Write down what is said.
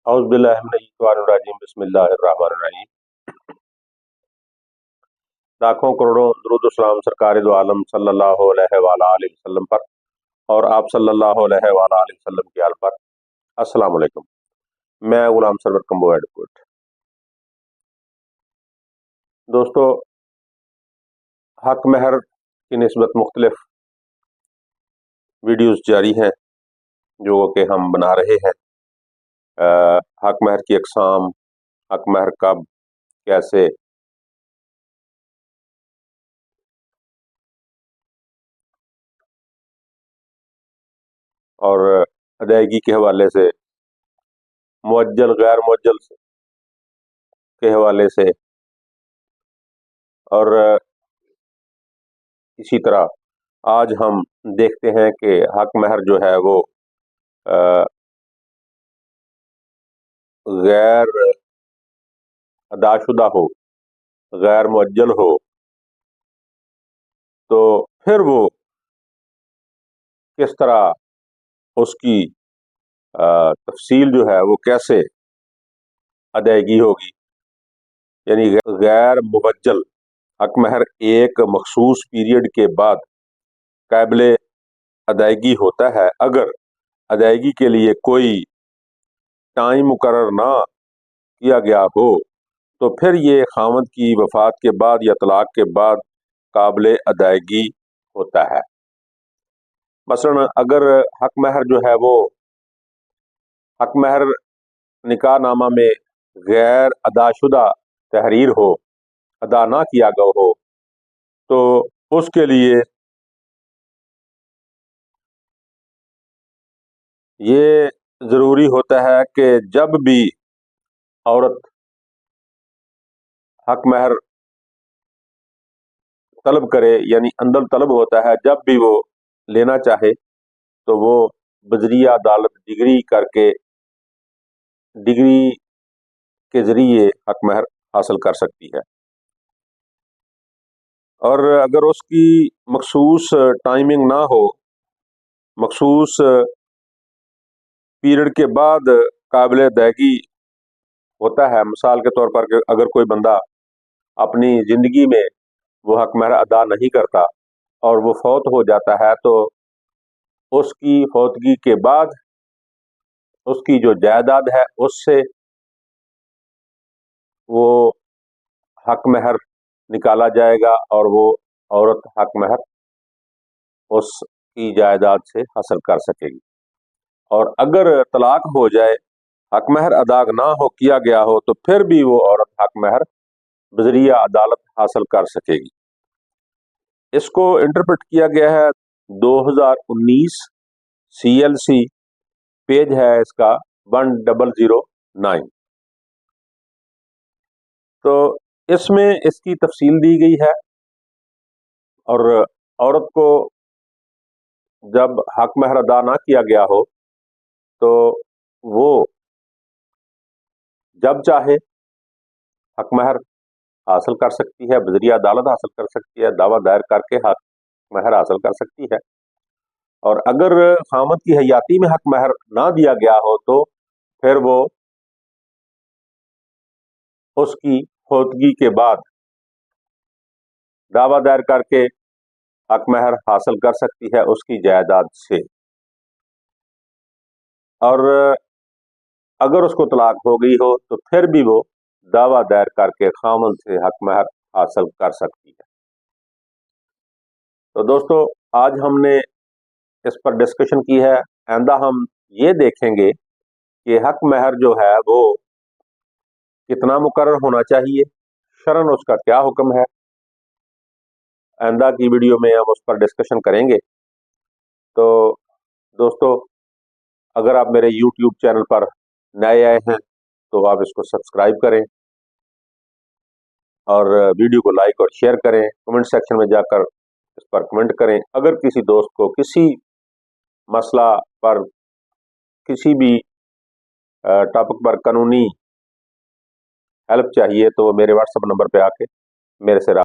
औज़ बिल्लाहि मिनश्शैतानिर्रजीम बिस्मिल्लाहिर्रहमानिर्रहीम। लाखों करोड़ों दुरूद व सलाम सरकार दो आलम सल्लल्लाहु अलैहि वालैहि वसल्लम पर और आप सल्लल्लाहु अलैहि वालैहि वसल्लम की आल पर। अस्सलाम वालेकुम। मैं गुलाम सरवर कंबो एडवोकेट। दोस्तों, हक महर की निस्बत मुख्तलिफ वीडियोस जारी हैं जो कि हम बना रहे हैं। हक महर की अक़साम, हक महर कब, कैसे, और अदायगी के हवाले से, मुअज्जल गैर मुअज्जल के हवाले से, और इसी तरह आज हम देखते हैं कि हक महर जो है वो गैर अदाशुदा हो, गैर मुअज्जल हो, तो फिर वो किस तरह उसकी तफसील जो है वो कैसे अदायगी होगी। यानी गैर मुबज्जल हक महर एक मखसूस पीरियड के बाद काबिल अदायगी होता है। अगर अदायगी के लिए कोई टाइम मुकर्रर ना किया गया हो तो फिर ये खामद की वफात के बाद या तलाक के बाद काबिल अदायगी होता है। मसलन अगर हक महर जो है वो हक महर निकाह नामा में गैर अदाशुदा तहरीर हो, अदा ना किया गया हो, तो उसके लिए ये ज़रूरी होता है कि जब भी औरत हक महर तलब करे, यानी अंदर तलब होता है, जब भी वो लेना चाहे तो वो बजरिया अदालत डिग्री के जरिए हक महर हासिल कर सकती है। और अगर उसकी मखसूस टाइमिंग ना हो, मखसूस पीरियड के बाद काबिल अदायगी होता है, मिसाल के तौर पर अगर कोई बंदा अपनी ज़िंदगी में वो हक महर अदा नहीं करता और वो फौत हो जाता है, तो उसकी फौतगी के बाद उसकी जो जायदाद है उससे वो हक महर निकाला जाएगा और वो औरत हक महर उसकी जायदाद से हासिल कर सकेगी। और अगर तलाक हो जाए, हक महर अदा ना हो किया गया हो, तो फिर भी वो औरत हक महर बजरिया अदालत हासिल कर सकेगी। इसको इंटरप्रेट किया गया है 2019 CLC पेज है इसका 1009। तो इसमें इसकी तफसील दी गई है और औरत को जब हक महर अदा ना किया गया हो तो वो जब चाहे हक महर हासिल कर सकती है, बजरिया अदालत हासिल कर सकती है, दावा दायर करके हक महर हासिल कर सकती है। और अगर खामद की हयाती में हक महर ना दिया गया हो तो फिर वो उसकी फौतगी के बाद दावा दायर करके हक महर हासिल कर सकती है उसकी जायदाद से। और अगर उसको तलाक हो गई हो तो फिर भी वो दावा दायर करके खामद से हक महर हासिल कर सकती है। तो दोस्तों, आज हमने इस पर डिस्कशन की है। आइंदा हम ये देखेंगे कि हक महर जो है वो कितना मुकर्रर होना चाहिए, शरन उसका क्या हुक्म है। आइंदा की वीडियो में हम उस पर डिस्कशन करेंगे। तो दोस्तों, अगर आप मेरे YouTube चैनल पर नए आए हैं तो आप इसको सब्सक्राइब करें और वीडियो को लाइक और शेयर करें। कमेंट सेक्शन में जाकर इस पर कमेंट करें। अगर किसी दोस्त को किसी मसला पर, किसी भी टॉपिक पर कानूनी हेल्प चाहिए तो मेरे व्हाट्सएप नंबर पे आके मेरे से